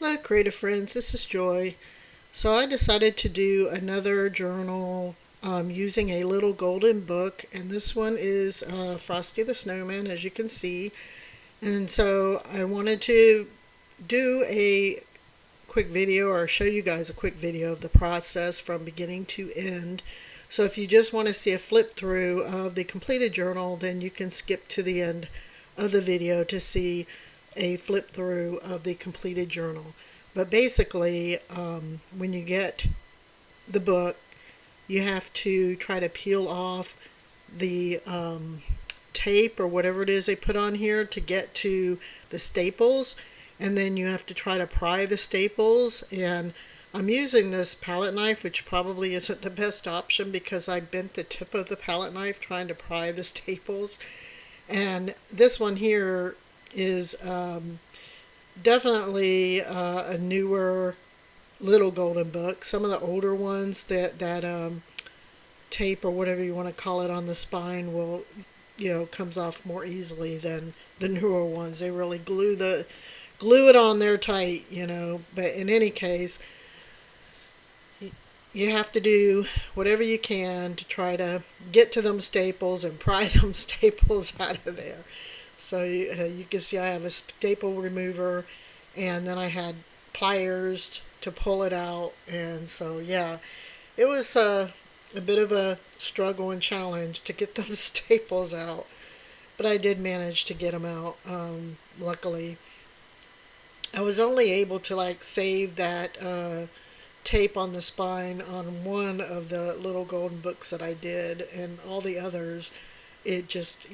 Hello, creative friends. This is Joy. So, I decided to do another journal using a little golden book, and this one is Frosty the Snowman, as you can see. And so, I wanted to do a quick video or show you guys a quick video of the process from beginning to end. So, if you just want to see a flip through of the completed journal, then you can skip to the end of the video to see a flip through of the completed journal. But basically, when you get the book, you have to try to peel off the tape or whatever it is they put on here to get to the staples, and then you have to try to pry the staples. And I'm using this palette knife, which probably isn't the best option because I bent the tip of the palette knife trying to pry the staples. And this one here is definitely a newer little golden book. Some of the older ones that tape or whatever you want to call it on the spine will, comes off more easily than the newer ones. They really glue it on there tight. But in any case, you have to do whatever you can to try to get to them staples and pry them staples out of there. So you can see I have a staple remover, and then I had pliers to pull it out. And so, yeah, it was a bit of a struggle and challenge to get those staples out. But I did manage to get them out, luckily. I was only able to save that tape on the spine on one of the little golden books that I did, and all the others, it just,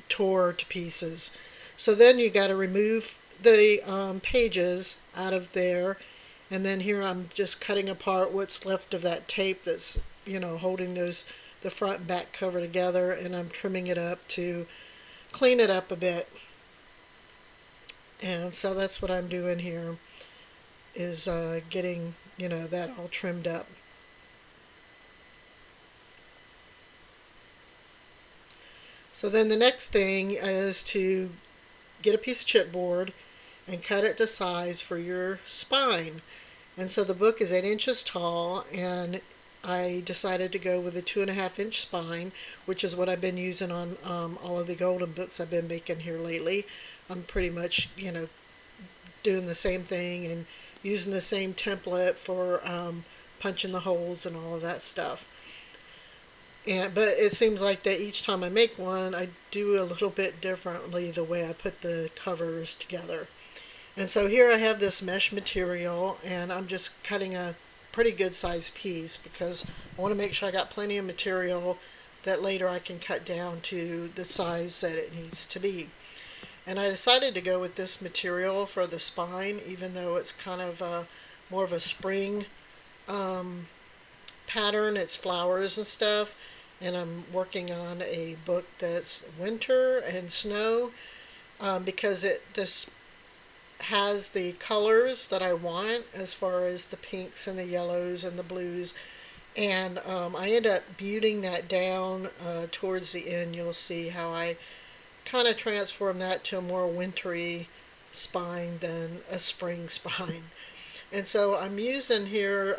tore to pieces. So then you got to remove the pages out of there, and then here I'm just cutting apart what's left of that tape that's holding the front and back cover together, and I'm trimming it up to clean it up a bit. And so that's what I'm doing here, is getting that all trimmed up. So then the next thing is to get a piece of chipboard and cut it to size for your spine. And so the book is 8 inches tall, and I decided to go with a 2.5-inch spine, which is what I've been using on all of the golden books I've been making here lately. I'm pretty much, doing the same thing and using the same template for punching the holes and all of that stuff. But it seems like that each time I make one, I do a little bit differently the way I put the covers together. And so here I have this mesh material, and I'm just cutting a pretty good sized piece because I want to make sure I got plenty of material that later I can cut down to the size that it needs to be. And I decided to go with this material for the spine, even though it's kind of more of a spring pattern. It's flowers and stuff, and I'm working on a book that's winter and snow, because this has the colors that I want as far as the pinks and the yellows and the blues. And I end up muting that down towards the end. You'll see how I kind of transform that to a more wintry spine than a spring spine. And so I'm using here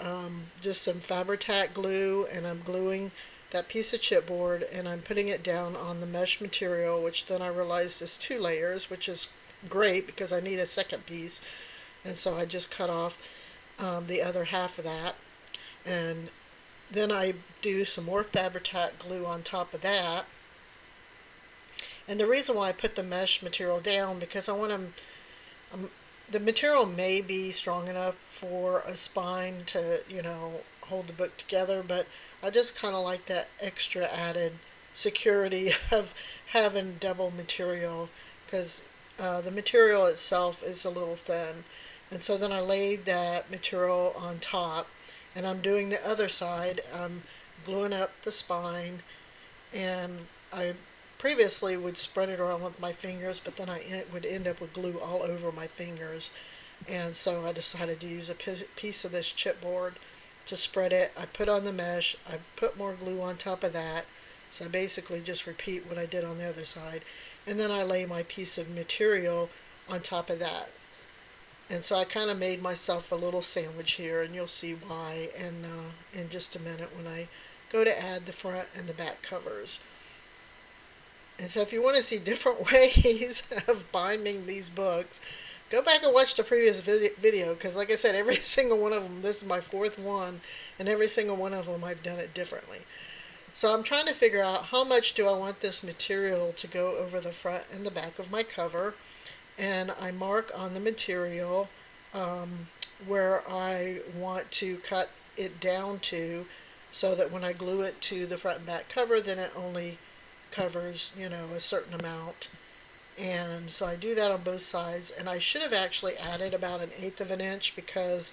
just some Fabri-Tac glue, and I'm gluing that piece of chipboard, and I'm putting it down on the mesh material, which then I realized is 2 layers, which is great because I need a second piece. And so I just cut off the other half of that, and then I do some more Fabri-Tac glue on top of that. And the reason why I put the mesh material down, because I want the material may be strong enough for a spine to, hold the book together, but I just kind of like that extra added security of having double material, because the material itself is a little thin. And so then I laid that material on top, and I'm doing the other side. I'm gluing up the spine, and I previously would spread it around with my fingers, but then I would end up with glue all over my fingers. And so I decided to use a piece of this chipboard to spread it. I put on the mesh, I put more glue on top of that. So I basically just repeat what I did on the other side. And then I lay my piece of material on top of that. And so I kind of made myself a little sandwich here, and you'll see why in just a minute when I go to add the front and the back covers. And so if you want to see different ways of binding these books, go back and watch the previous video because like I said, every single one of them, this is my fourth one, and every single one of them I've done it differently. So I'm trying to figure out how much do I want this material to go over the front and the back of my cover. And I mark on the material where I want to cut it down to so that when I glue it to the front and back cover, then it only covers, a certain amount. And so I do that on both sides, and I should have actually added about 1/8 of an inch because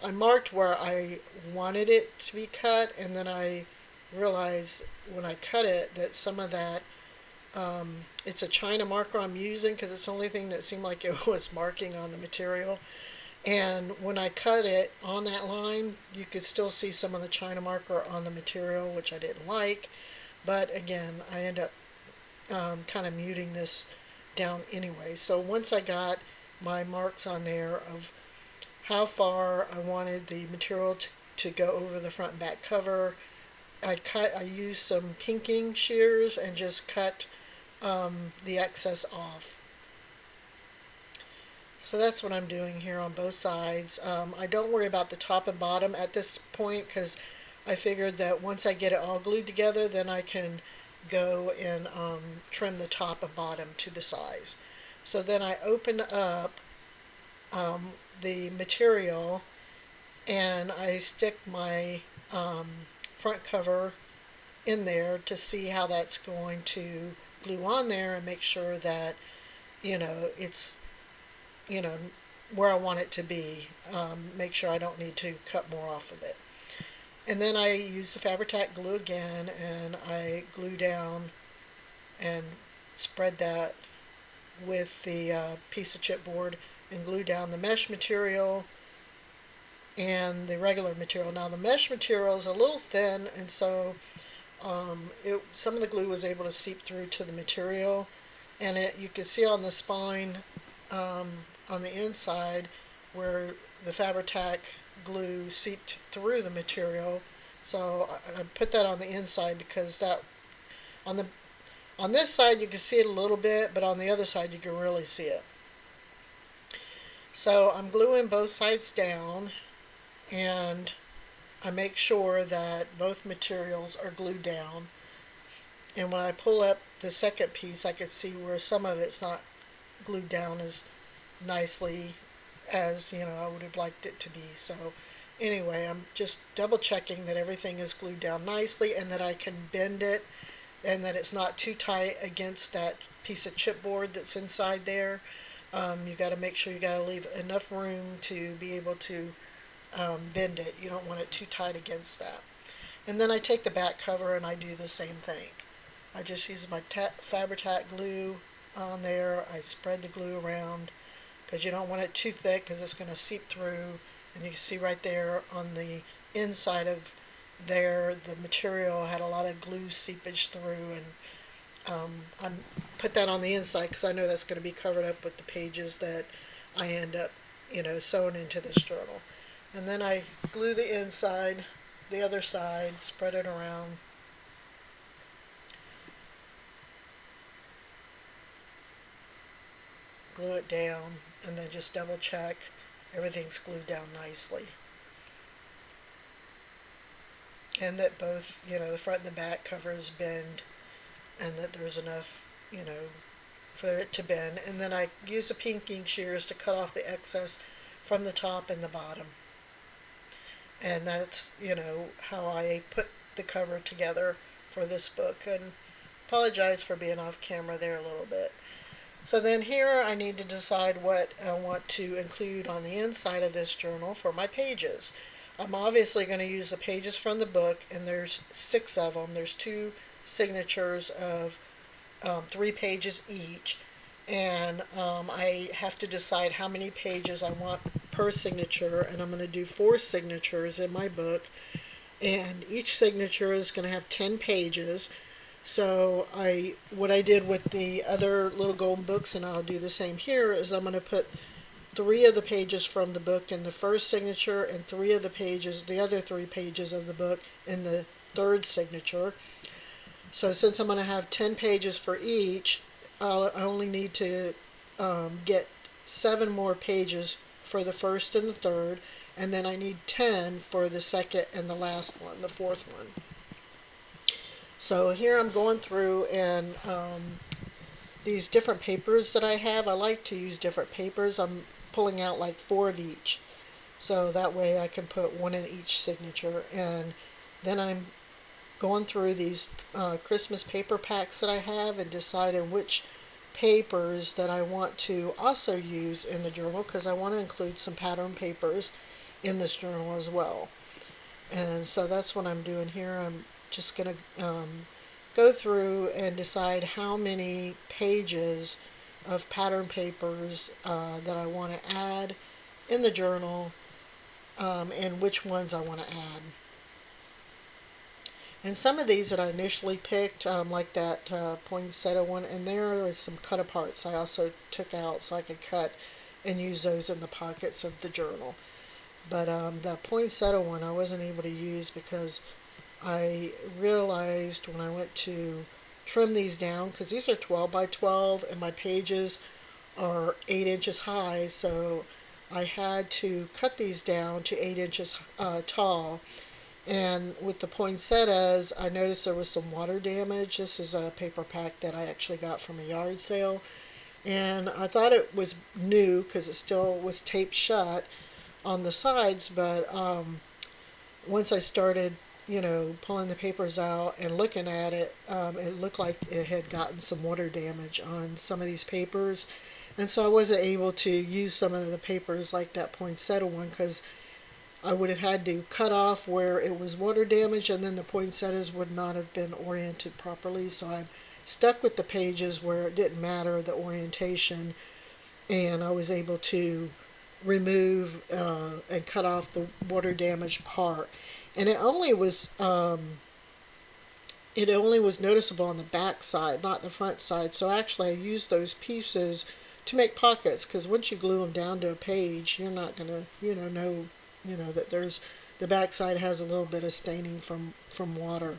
I marked where I wanted it to be cut, and then I realized when I cut it that some of that, it's a China marker I'm using because it's the only thing that seemed like it was marking on the material. And when I cut it on that line, you could still see some of the China marker on the material, which I didn't like. But again, I end up kind of muting this down anyway. So once I got my marks on there of how far I wanted the material to go over the front and back cover, I used some pinking shears and just cut the excess off. So that's what I'm doing here on both sides. I don't worry about the top and bottom at this point because I figured that once I get it all glued together, then I can go and trim the top and bottom to the size. So then I open up the material and I stick my front cover in there to see how that's going to glue on there and make sure that it's where I want it to be. Make sure I don't need to cut more off of it. And then I use the Fabri-Tac glue again, and I glue down and spread that with the piece of chipboard and glue down the mesh material and the regular material. Now the mesh material is a little thin, and so some of the glue was able to seep through to the material, and you can see on the spine on the inside where the Fabri-Tac glue seeped through the material. So I put that on the inside because that on this side you can see it a little bit, but on the other side you can really see it. So I'm gluing both sides down, and I make sure that both materials are glued down. And when I pull up the second piece, I can see where some of it's not glued down as nicely as I would have liked it to be. So anyway, I'm just double checking that everything is glued down nicely and that I can bend it and that it's not too tight against that piece of chipboard that's inside there. You got to make sure you got to leave enough room to be able to bend it. You don't want it too tight against that. And then I take the back cover and I do the same thing. I just use my Fabri-Tac glue on there. I spread the glue around because you don't want it too thick because it's going to seep through. And you can see right there on the inside of there, the material had a lot of glue seepage through, and I put that on the inside because I know that's going to be covered up with the pages that I end up, sewing into this journal. And then I glue the inside, the other side, spread it around. Glue it down, and then just double check everything's glued down nicely. And that both, the front and the back covers bend, and that there's enough, for it to bend. And then I use the pinking shears to cut off the excess from the top and the bottom. And that's, how I put the cover together for this book. And apologize for being off camera there a little bit. So then here I need to decide what I want to include on the inside of this journal for my pages. I'm obviously going to use the pages from the book, and there's 6 of them. There's 2 signatures of 3 pages each, and I have to decide how many pages I want per signature, and I'm going to do 4 signatures in my book, and each signature is going to have 10 pages. So what I did with the other little golden books, and I'll do the same here, is I'm going to put 3 of the pages from the book in the first signature and 3 of the pages, the other 3 pages of the book in the third signature. So since I'm going to have 10 pages for each, I only need to get 7 more pages for the first and the third, and then I need 10 for the second and the last one, the fourth one. So here I'm going through and these different papers that I have, I like to use different papers. I'm pulling out like 4 of each. So that way I can put 1 in each signature. And then I'm going through these Christmas paper packs that I have and deciding which papers that I want to also use in the journal, because I want to include some pattern papers in this journal as well. And so that's what I'm doing here. I'm just going to go through and decide how many pages of pattern papers that I want to add in the journal, and which ones I want to add. And some of these that I initially picked, like that poinsettia one, and there was some cut aparts I also took out so I could cut and use those in the pockets of the journal. But the poinsettia one I wasn't able to use because I realized when I went to trim these down, because these are 12 by 12 and my pages are 8 inches high, so I had to cut these down to 8 inches tall. And with the poinsettias, I noticed there was some water damage. This is a paper pack that I actually got from a yard sale. And I thought it was new because it still was taped shut on the sides. But once I started, pulling the papers out and looking at it, it looked like it had gotten some water damage on some of these papers. And so I wasn't able to use some of the papers like that poinsettia one because I would have had to cut off where it was water damage, and then the poinsettias would not have been oriented properly. So I'm stuck with the pages where it didn't matter the orientation, and I was able to remove and cut off the water damaged part. And it only was noticeable on the back side, not the front side. So actually I used those pieces to make pockets, because once you glue them down to a page, you're not going to know that the backside has a little bit of staining from water.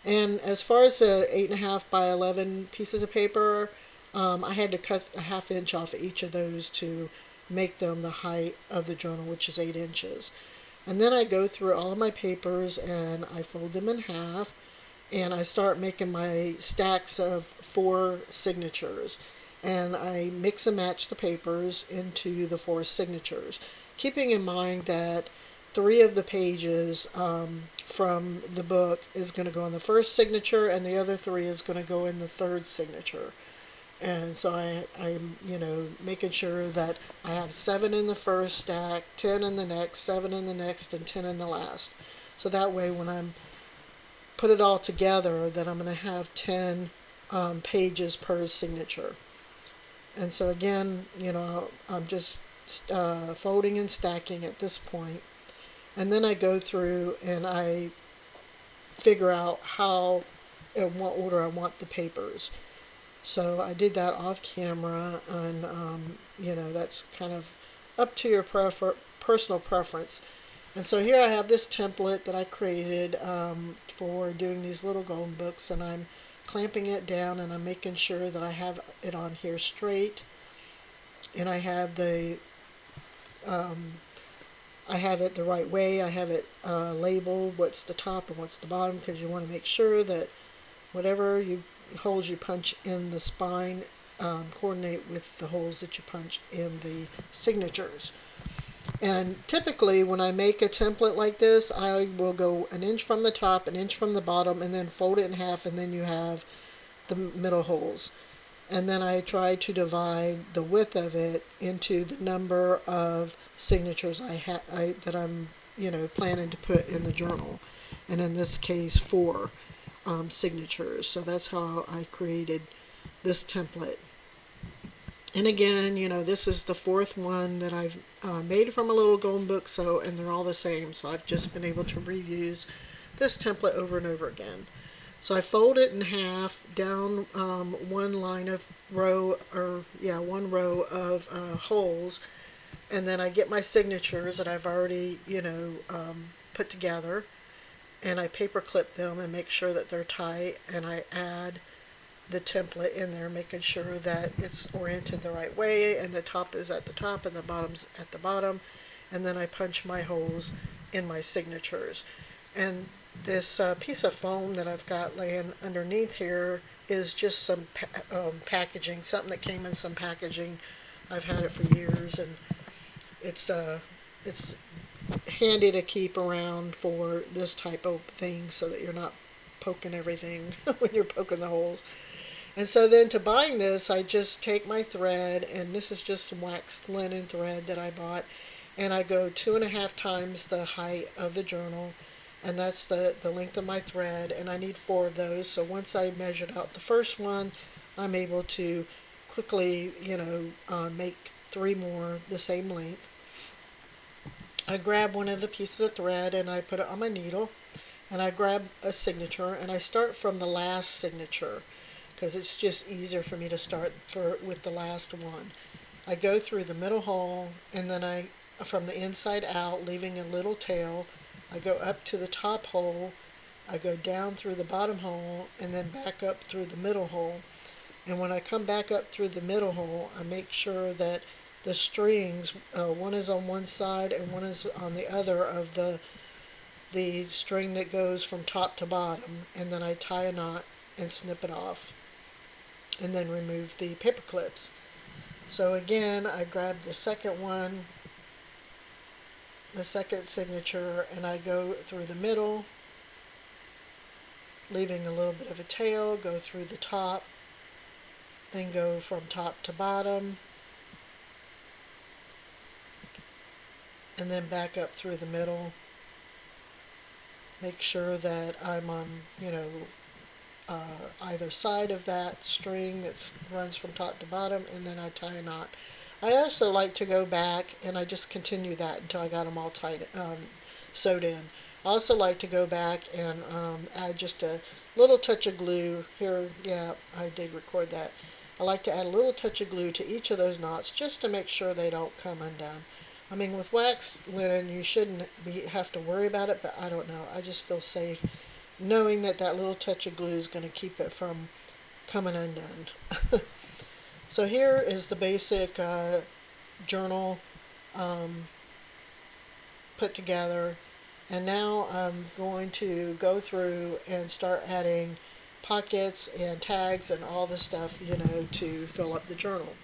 And as far as the 8.5 by 11 pieces of paper, I had to cut a 1/2 inch off each of those to make them the height of the journal, which is 8 inches. And then I go through all of my papers and I fold them in half, and I start making my stacks of 4 signatures. And I mix and match the papers into the 4 signatures, keeping in mind that 3 of the pages from the book is going to go in the first signature and the other 3 is going to go in the third signature. And so I'm making sure that I have 7 in the first stack, 10 in the next, 7 in the next, and 10 in the last. So that way when I'm put it all together, that I'm going to have 10 pages per signature. And so again, I'm just folding and stacking at this point. And then I go through and I figure out how, in what order I want the papers. So I did that off camera, and that's kind of up to your personal preference. And so here I have this template that I created for doing these little golden books, and I'm clamping it down and I'm making sure that I have it on here straight, and I have it the right way. I have it labeled what's the top and what's the bottom, because you want to make sure that whatever holes you punch in the spine coordinate with the holes that you punch in the signatures. And typically when I make a template like this, I will go 1 inch from the top, 1 inch from the bottom, and then fold it in half, and then you have the middle holes. And then I try to divide the width of it into the number of signatures that I'm planning to put in the journal, and in this case 4 signatures. So that's how I created this template. And again, this is the 4th one that I've made from a little golden book, and they're all the same. So I've just been able to reuse this template over and over again. So I fold it in half down one row of holes, And then I get my signatures that I've already, put together, and I paper clip them and make sure that they're tight, and I add the template in there, making sure that it's oriented the right way and the top is at the top and the bottom's at the bottom. And then I punch my holes in my signatures. And this piece of foam that I've got laying underneath here is just some packaging, something that came in some packaging. I've had it for years, and it's handy to keep around for this type of thing so that you're not poking everything when you're poking the holes. And so then to bind this, I just take my thread, and this is just some waxed linen thread that I bought, and I go 2.5 times the height of the journal, and that's the length of my thread, and I need 4 of those. So once I measured out the first one, I'm able to quickly, make 3 more the same length. I grab one of the pieces of thread and I put it on my needle, and I grab a signature, and I start from the last signature because it's just easier for me to start with the last one. I go through the middle hole, and then from the inside out, leaving a little tail, I go up to the top hole, I go down through the bottom hole, and then back up through the middle hole. And when I come back up through the middle hole, I make sure that the strings, one is on one side and one is on the other of the string that goes from top to bottom, and then I tie a knot and snip it off, and then remove the paper clips. So again, I grab the second one, the second signature, and I go through the middle, leaving a little bit of a tail, go through the top, then go from top to bottom, and then back up through the middle. Make sure that I'm on, either side of that string that runs from top to bottom, and then I tie a knot. I also like to go back and I just continue that until I got them all tied, sewed in. I also like to go back and add just a little touch of glue here. Yeah, I did record that. I like to add a little touch of glue to each of those knots just to make sure they don't come undone. I mean, with wax linen, you shouldn't have to worry about it, but I don't know. I just feel safe knowing that that little touch of glue is going to keep it from coming undone. So here is the basic journal put together, and now I'm going to go through and start adding pockets and tags and all the stuff, to fill up the journal.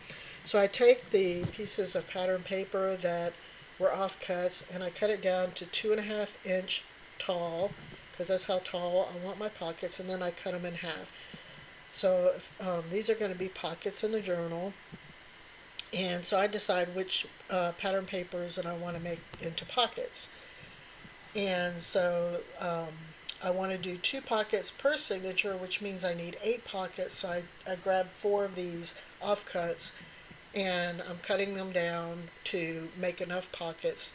So I take the pieces of pattern paper that were offcuts, and I cut it down to 2.5 inch tall, because that's how tall I want my pockets, and then I cut them in half. So these are going to be pockets in the journal, and so I decide which pattern papers that I want to make into pockets. And so I want to do 2 pockets per signature, which means I need 8 pockets. So I grabbed 4 of these offcuts, and I'm cutting them down to make enough pockets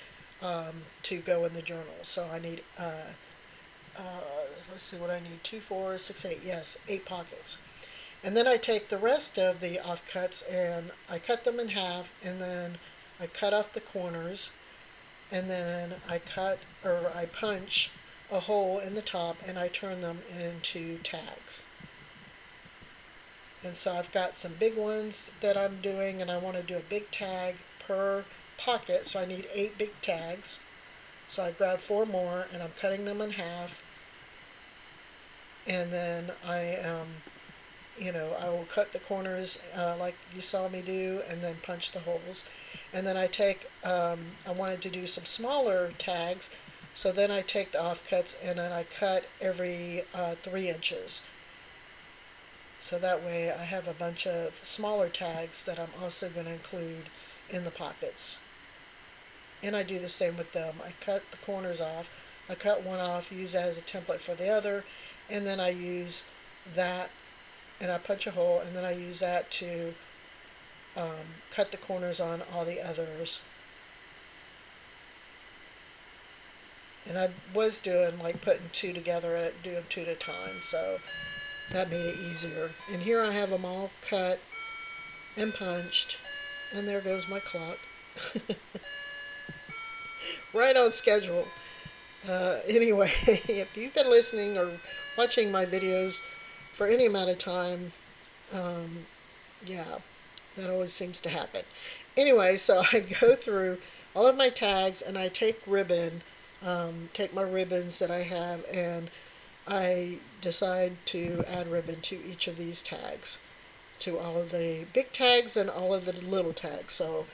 to go in the journal. So I need, let's see what I need, 2, 4, 6, 8, yes, 8 pockets. And then I take the rest of the offcuts and I cut them in half, and then I cut off the corners, and then I punch a hole in the top, and I turn them into tags. And so I've got some big ones that I'm doing, and I want to do a big tag per pocket, so I need 8 big tags. So I grab 4 more, and I'm cutting them in half, and then I will cut the corners like you saw me do, and then punch the holes. And then I take, I wanted to do some smaller tags, so then I take the offcuts and then I cut every 3 inches. So that way I have a bunch of smaller tags that I'm also going to include in the pockets. And I do the same with them. I cut the corners off. I cut one off, use that as a template for the other, and then I use that, and I punch a hole, and then I use that to cut the corners on all the others. And I was doing like putting 2 together and doing 2 at a time, so that made it easier. And here I have them all cut and punched, and there goes my clock. Right on schedule. Anyway, if you've been listening or watching my videos for any amount of time, yeah, that always seems to happen. Anyway, so I go through all of my tags and I take my ribbons that I have, and I decide to add ribbon to each of these tags, to all of the big tags and all of the little tags, so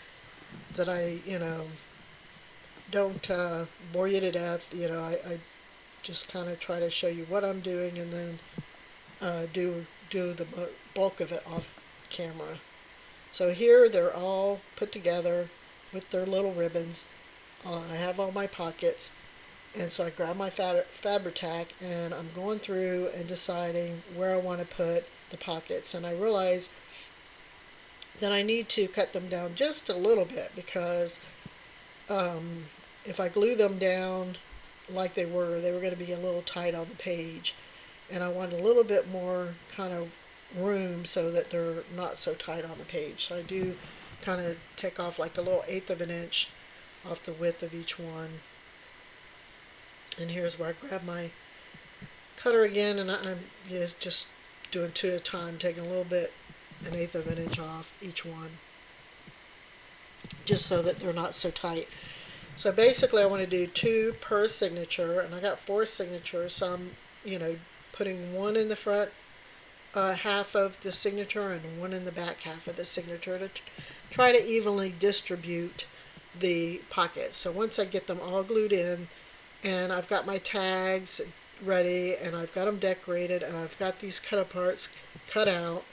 that I, don't bore you to death. I just kind of try to show you what I'm doing, and then do the bulk of it off camera. So here they're all put together with their little ribbons. I have all my pockets, and so I grab my Fabri-Tac and I'm going through and deciding where I want to put the pockets. And I realize that I need to cut them down just a little bit, because if I glue them down like they were going to be a little tight on the page. And I want a little bit more kind of room so that they're not so tight on the page. So I do kind of take off like a little eighth of an inch off the width of each one. And here's where I grab my cutter again, and I'm just doing two at a time, taking a little bit, an eighth of an inch off each one, just so that they're not so tight. So basically I want to do two per signature, and I got four signatures, so I'm, putting one in the front half of the signature and one in the back half of the signature to try to evenly distribute the pockets. So once I get them all glued in, and I've got my tags ready, and I've got them decorated, and I've got these cut aparts cut out,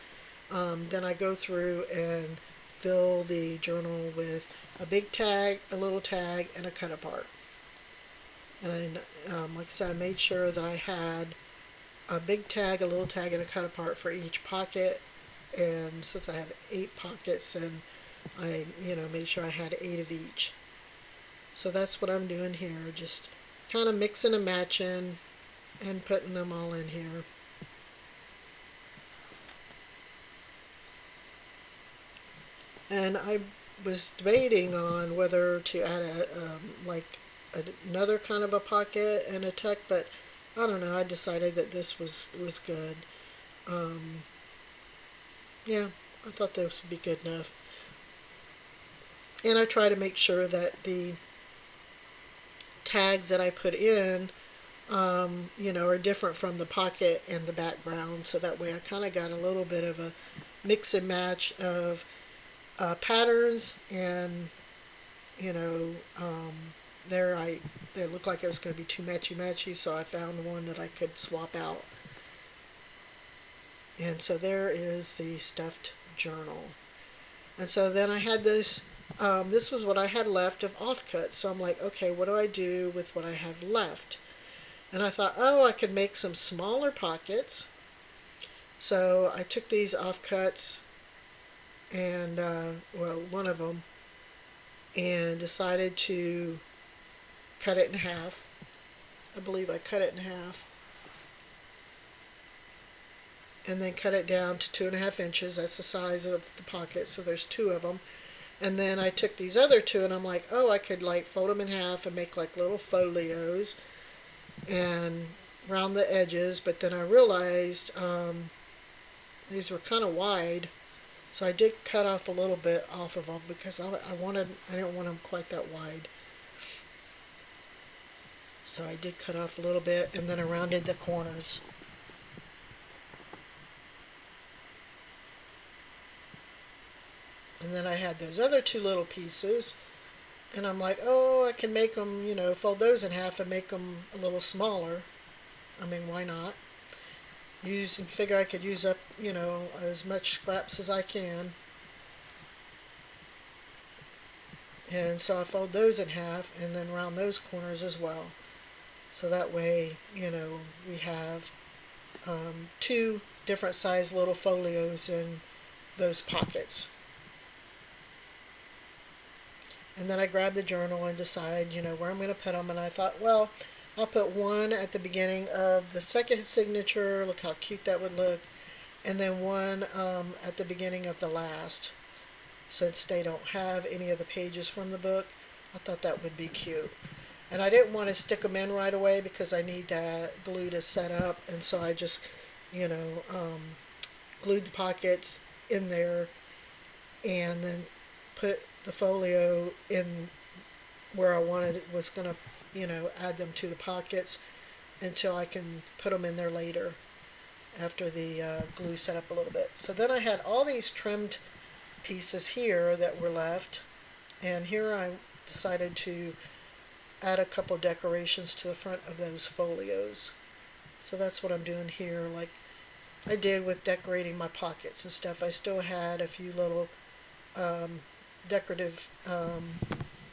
then I go through and fill the journal with a big tag, a little tag, and a cut apart. And like I said, I made sure that I had a big tag, a little tag, and a cut apart for each pocket. And since I have 8 pockets, and I made sure I had 8 of each. So that's what I'm doing here, just kind of mixing and matching and putting them all in here. And I was debating on whether to add another kind of a pocket and a tuck, but I don't know. I decided that this was good. Yeah, I thought this would be good enough. And I try to make sure that the tags that I put in, are different from the pocket and the background. So that way I kind of got a little bit of a mix and match of patterns, and it looked like it was going to be too matchy, so I found one that I could swap out. And so there is the stuffed journal. And so then I had this was what I had left of offcuts. So I'm like, okay, what do I do with what I have left? And I thought, I could make some smaller pockets. So I took these offcuts, and one of them, and decided to cut it in half. I believe I cut it in half, and then cut it down to 2.5 inches. That's the size of the pocket, so there's 2 of them. And then I took these other 2, and I'm like, I could fold them in half and make like little folios and round the edges. But then I realized these were kind of wide, so I did cut off a little bit off of them, because I didn't want them quite that wide. So I did cut off a little bit, and then I rounded the corners. And then I had those other 2 little pieces, and I'm like, I can make them, fold those in half and make them a little smaller. I mean, why not? Figure I could use up, as much scraps as I can. And so I fold those in half and then round those corners as well. So that way, we have 2 different size little folios in those pockets. And then I grabbed the journal and decide, where I'm going to put them. And I thought, I'll put one at the beginning of the second signature. Look how cute that would look. And then one at the beginning of the last. since they don't have any of the pages from the book. I thought that would be cute. And I didn't want to stick them in right away because I need that glue to set up, and so I just, you know, glued the pockets in there and then put the folio in where I wanted it, was going to, add them to the pockets until I can put them in there later after the glue set up a little bit. So then I had all these trimmed pieces here that were left, and here I decided to add a couple decorations to the front of those folios. So that's what I'm doing here, like I did with decorating my pockets and stuff. I still had a few little decorative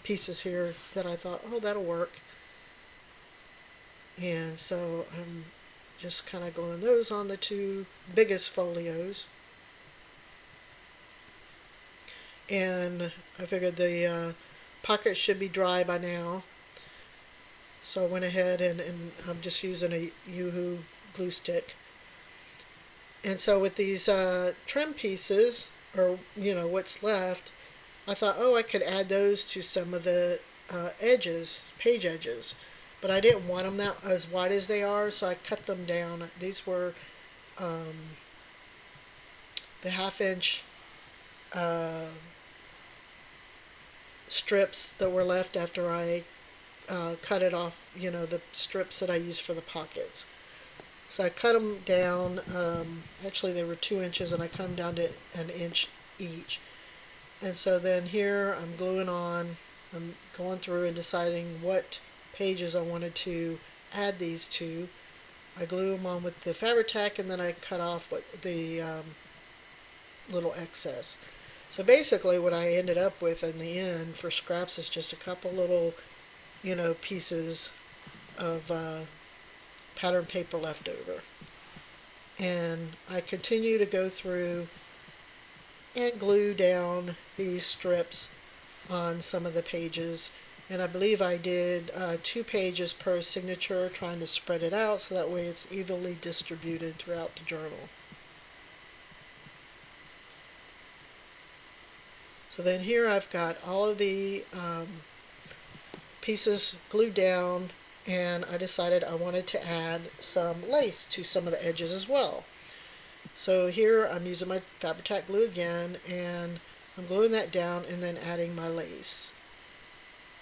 pieces here that I thought, oh, that'll work. And so I'm just kind of gluing those on the two biggest folios. And I figured the pockets should be dry by now. So I went ahead and I'm just using a Yoo-Hoo glue stick. And so with these trim pieces, or what's left, I thought, oh, I could add those to some of the edges, page edges. But I didn't want them that as wide as they are, so I cut them down. These were the half-inch strips that were left after I cut it off, the strips that I used for the pockets. So I cut them down, actually they were 2 inches, and I cut them down to an inch each. And so then here I'm gluing on, I'm going through and deciding what pages I wanted to add these to. I glue them on with the Fabri-Tac, and then I cut off the little excess. So basically what I ended up with in the end for scraps is just a couple little, pieces of pattern paper left over. And I continue to go through and glue down these strips on some of the pages. And I believe I did 2 pages per signature, trying to spread it out so that way it's evenly distributed throughout the journal. So then here I've got all of the pieces glued down, and I decided I wanted to add some lace to some of the edges as well. So here I'm using my Fabri-Tac glue again, and I'm gluing that down and then adding my lace.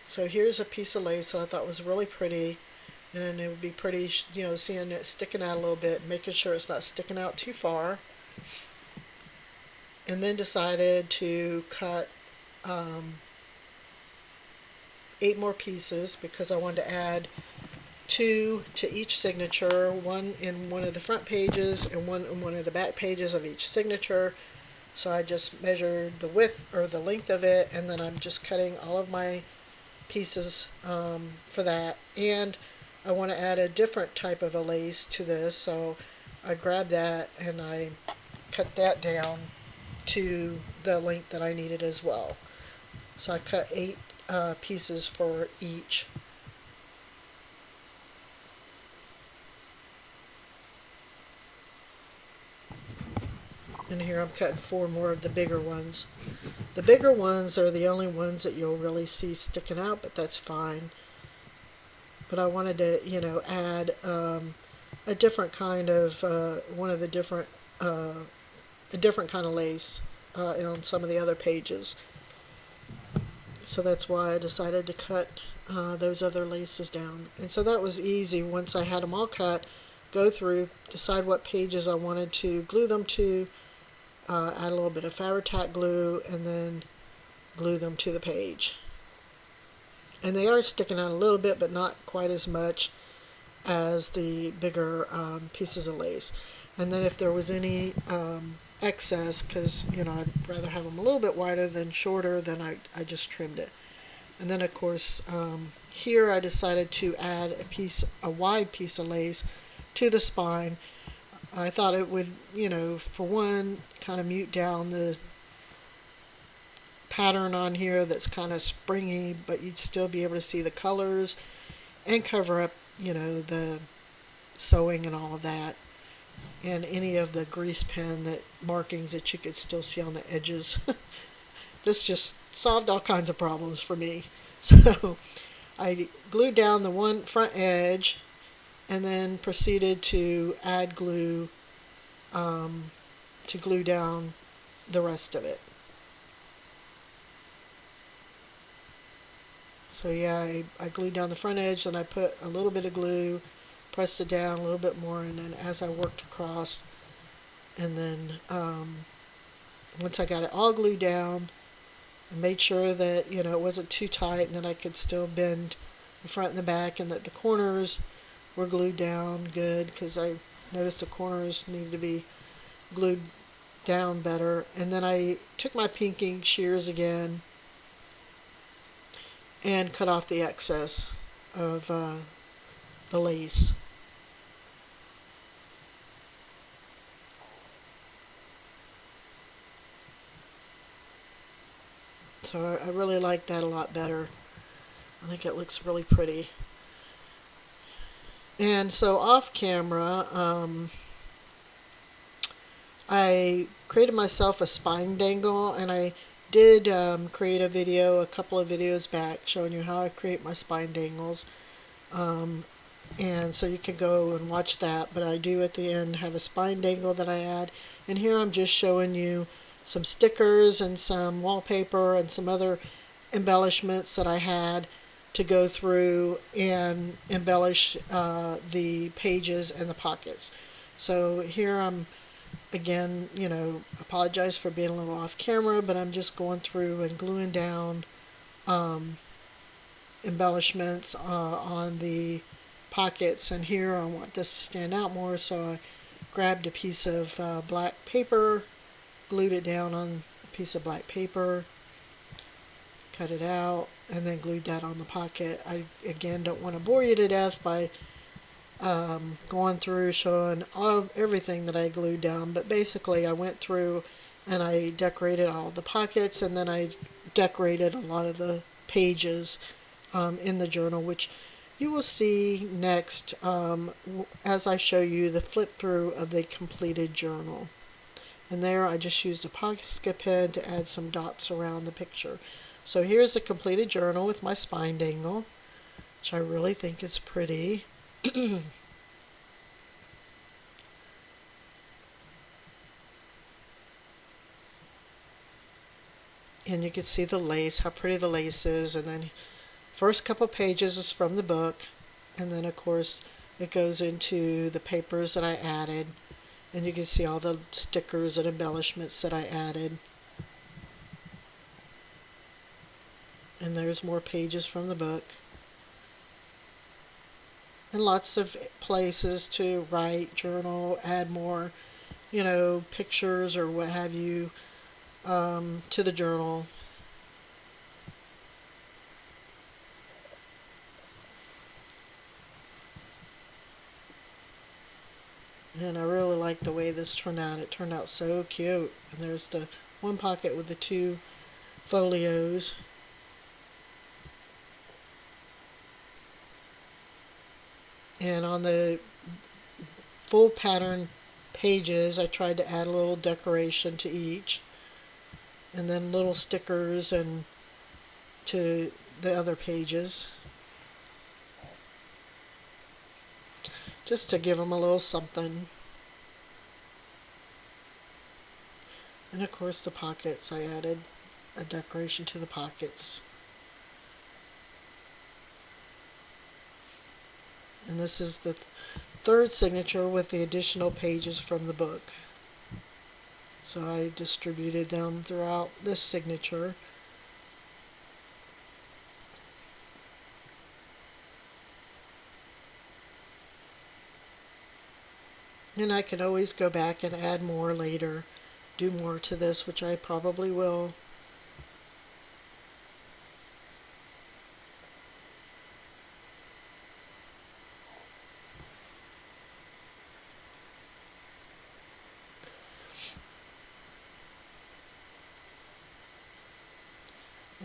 So here's a piece of lace that I thought was really pretty, and then it would be pretty, seeing it sticking out a little bit, making sure it's not sticking out too far. And then decided to cut 8 more pieces because I wanted to add 2 to each signature, one in one of the front pages and one in one of the back pages of each signature. So I just measured the width or the length of it, and then I'm just cutting all of my pieces for that. And I want to add a different type of a lace to this, so I grabbed that and I cut that down to the length that I needed as well. So I cut 8 pieces for each. And here I'm cutting 4 more of the bigger ones. The bigger ones are the only ones that you'll really see sticking out, but that's fine. But I wanted to, add a different kind of, a different kind of lace on some of the other pages. So that's why I decided to cut those other laces down. And so that was easy. Once I had them all cut, go through, decide what pages I wanted to glue them to, add a little bit of Fabri-Tac glue, and then glue them to the page. And they are sticking out a little bit, but not quite as much as the bigger pieces of lace. And then if there was any excess, because I'd rather have them a little bit wider than shorter, then I just trimmed it. And then of course here I decided to add a wide piece of lace to the spine. I thought it would, for one, kind of mute down the pattern on here that's kind of springy, but you'd still be able to see the colors and cover up, the sewing and all of that, and any of the grease pen markings that you could still see on the edges this just solved all kinds of problems for me. So I glued down the one front edge and then proceeded to add glue to glue down the rest of it. So yeah, I glued down the front edge, then I put a little bit of glue, pressed it down a little bit more, and then as I worked across, and then once I got it all glued down, I made sure that it wasn't too tight, and that I could still bend the front and the back, and that the corners were glued down good, because I noticed the corners needed to be glued down better. And then I took my pinking shears again and cut off the excess of the lace. So I really like that a lot better. I think it looks really pretty. And so off camera, I created myself a spine dangle, and I did create a video a couple of videos back showing you how I create my spine dangles. And so you can go and watch that, but I do at the end have a spine dangle that I add. And here I'm just showing you some stickers and some wallpaper and some other embellishments that I had to go through and embellish the pages and the pockets. So here I'm again, apologize for being a little off camera, but I'm just going through and gluing down embellishments on the pockets. And here I want this to stand out more, so I grabbed a piece of black paper, glued it down on a piece of black paper, cut it out, and then glued that on the pocket. I again don't want to bore you to death by going through showing everything that I glued down, but basically I went through and I decorated all the pockets, and then I decorated a lot of the pages in the journal, which you will see next as I show you the flip through of the completed journal. And there I just used a pocket pen to add some dots around the picture. So here's the completed journal with my spine dangle, which I really think is pretty. And you can see the lace, how pretty the lace is. And then first couple pages is from the book, and then of course it goes into the papers that I added, and you can see all the stickers and embellishments that I added. And there's more pages from the book, and lots of places to write, journal, add more, pictures or what have you to the journal. And I really like the way this turned out. It turned out so cute. And there's the one pocket with the two folios. And on the full pattern pages, I tried to add a little decoration to each, and then little stickers and to the other pages, just to give them a little something. And of course the pockets, I added a decoration to the pockets. And this is the third signature with the additional pages from the book. So I distributed them throughout this signature. And I can always go back and add more later, do more to this, which I probably will.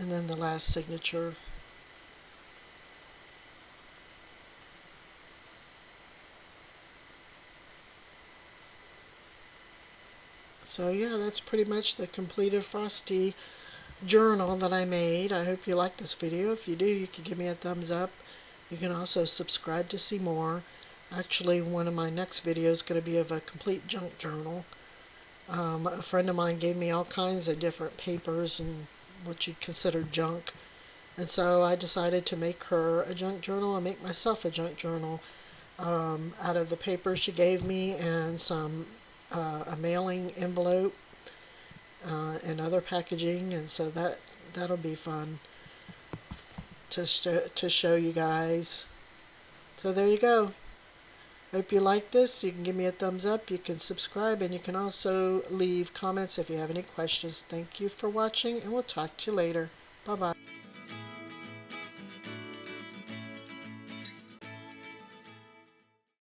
And then the last signature. So yeah, that's pretty much the completed Frosty journal that I made. I hope you like this video. If you do, you can give me a thumbs up. You can also subscribe to see more. Actually, one of my next videos is going to be of a complete junk journal. A friend of mine gave me all kinds of different papers and what you'd consider junk. And so I decided to make her a junk journal and make myself a junk journal out of the paper she gave me and a mailing envelope and other packaging. And so that'll be fun to show you guys. So there you go. Hope you like this. You can give me a thumbs up, you can subscribe, and you can also leave comments if you have any questions. Thank you for watching, and we'll talk to you later. Bye-bye.